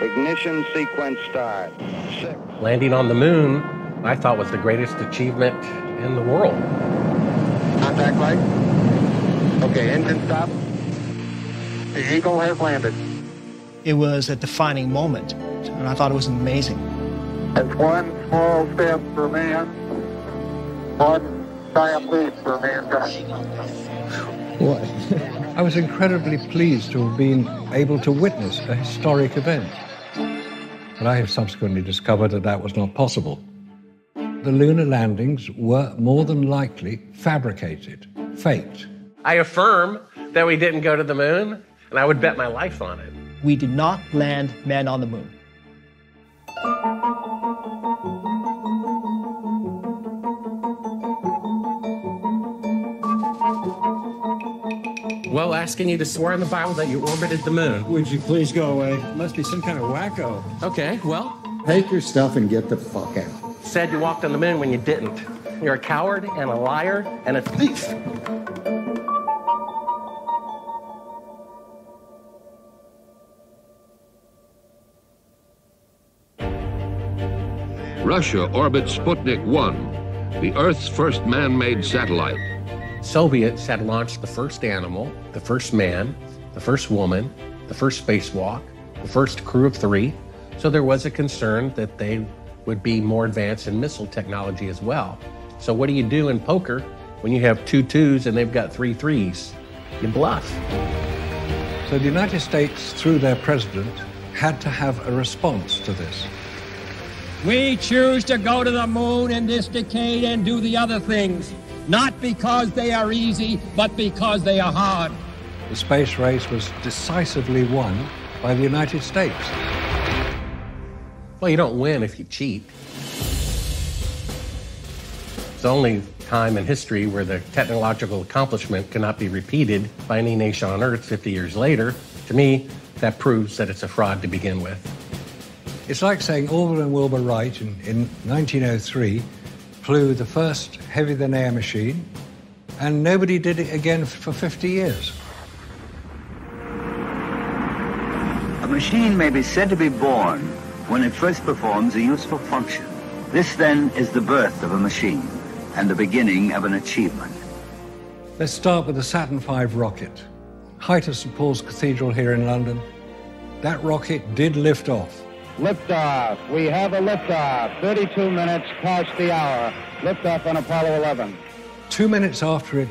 Ignition sequence start. 6. Landing on the moon, I thought, was the greatest achievement in the world. Contact light. Okay, engine stop. The Eagle has landed. It was a defining moment, and I thought it was amazing. It's one small step for man, one giant leap for mankind. What? I was incredibly pleased to have been able to witness a historic event. But I have subsequently discovered that that was not possible. The lunar landings were more than likely fabricated, faked. I affirm that we didn't go to the moon, and I would bet my life on it. We did not land men on the moon. Well, asking you to swear on the Bible that you orbited the moon. Would you please go away? Must be some kind of wacko. Okay, well, take your stuff and get the fuck out. Said you walked on the moon when you didn't. You're a coward and a liar and a thief. Russia orbits Sputnik 1, the Earth's first man-made satellite. Soviets had launched the first animal, the first man, the first woman, the first spacewalk, the first crew of 3. So there was a concern that they would be more advanced in missile technology as well. So what do you do in poker when you have 2 2s and they've got 3 3s? You bluff. So the United States, through their president, had to have a response to this. We choose to go to the moon in this decade and do the other things, not because they are easy, but because they are hard. The space race was decisively won by the United States. Well, you don't win if you cheat. It's the only time in history where the technological accomplishment cannot be repeated by any nation on Earth 50 years later. To me, that proves that it's a fraud to begin with. It's like saying Orville and Wilbur Wright in 1903 flew the first heavy-than-air machine, and nobody did it again for 50 years. A machine may be said to be born when it first performs a useful function. This, then, is the birth of a machine and the beginning of an achievement. Let's start with the Saturn V rocket. Height of St. Paul's Cathedral here in London. That rocket did lift off. Liftoff. We have a liftoff. 32 minutes past the hour. Liftoff on Apollo 11. 2 minutes after it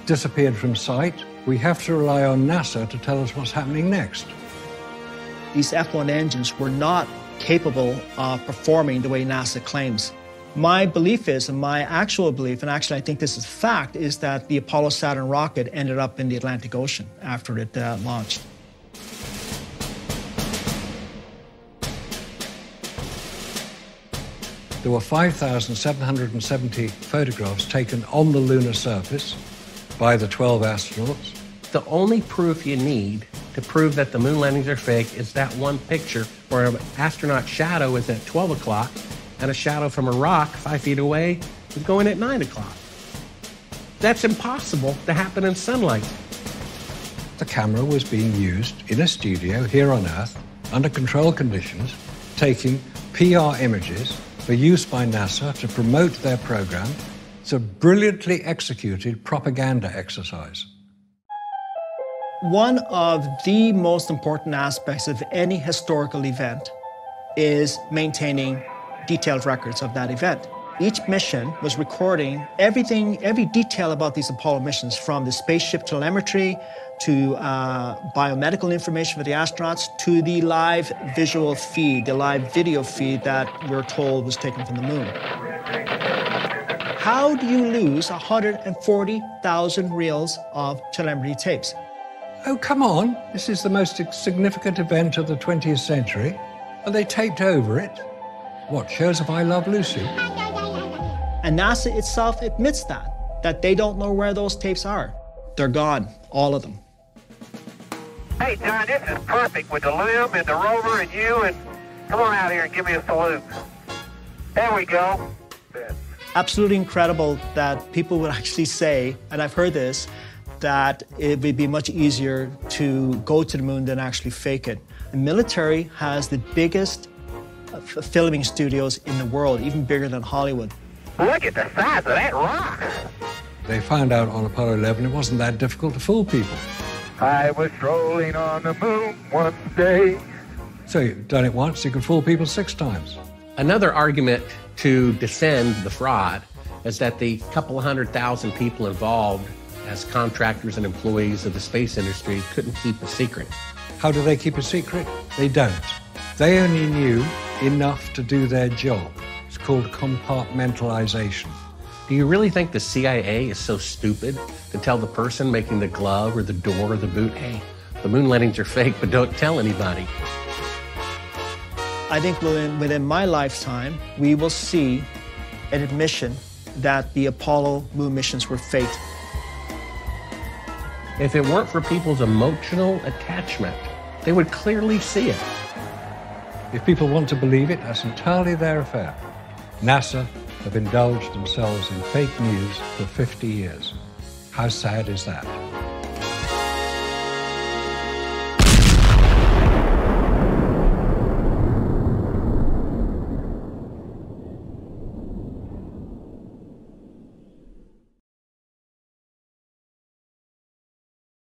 disappeared from sight, we have to rely on NASA to tell us what's happening next. These F-1 engines were not capable of performing the way NASA claims. My belief is, and my actual belief, and actually I think this is fact, is that the Apollo Saturn rocket ended up in the Atlantic Ocean after it launched. There were 5,770 photographs taken on the lunar surface by the 12 astronauts. The only proof you need to prove that the moon landings are fake is that one picture where an astronaut's shadow is at 12 o'clock and a shadow from a rock 5 feet away is going at 9 o'clock. That's impossible to happen in sunlight. The camera was being used in a studio here on Earth under controlled conditions, taking PR images for use by NASA to promote their program. It's a brilliantly executed propaganda exercise. One of the most important aspects of any historical event is maintaining detailed records of that event. Each mission was recording everything, every detail about these Apollo missions, from the spaceship telemetry to biomedical information for the astronauts to the live visual feed, the live video feed that we're told was taken from the moon. How do you lose 140,000 reels of telemetry tapes? Oh, come on. This is the most significant event of the 20th century. And they taped over it. What, shows of I Love Lucy? And NASA itself admits that they don't know where those tapes are. They're gone, all of them. Hey, John, this is perfect with the LIM and the rover and you, and come on out here and give me a salute. There we go. Absolutely incredible that people would actually say, and I've heard this, that it would be much easier to go to the moon than actually fake it. And The military has the biggest filming studios in the world, even bigger than Hollywood. Look at the size of that rock. They found out on Apollo 11 it wasn't that difficult to fool people. I was strolling on the moon one day. So you've done it once, you can fool people 6 times. Another argument to defend the fraud is that the couple of 100,000 people involved as contractors and employees of the space industry couldn't keep a secret. How do they keep a secret? They don't. They only knew enough to do their job. It's called compartmentalization. Do you really think the CIA is so stupid to tell the person making the glove or the door or the boot, hey, the moon landings are fake, but don't tell anybody? I think within my lifetime, we will see an admission that the Apollo moon missions were fake. If it weren't for people's emotional attachment, they would clearly see it. If people want to believe it, that's entirely their affair. NASA have indulged themselves in fake news for 50 years. How sad is that?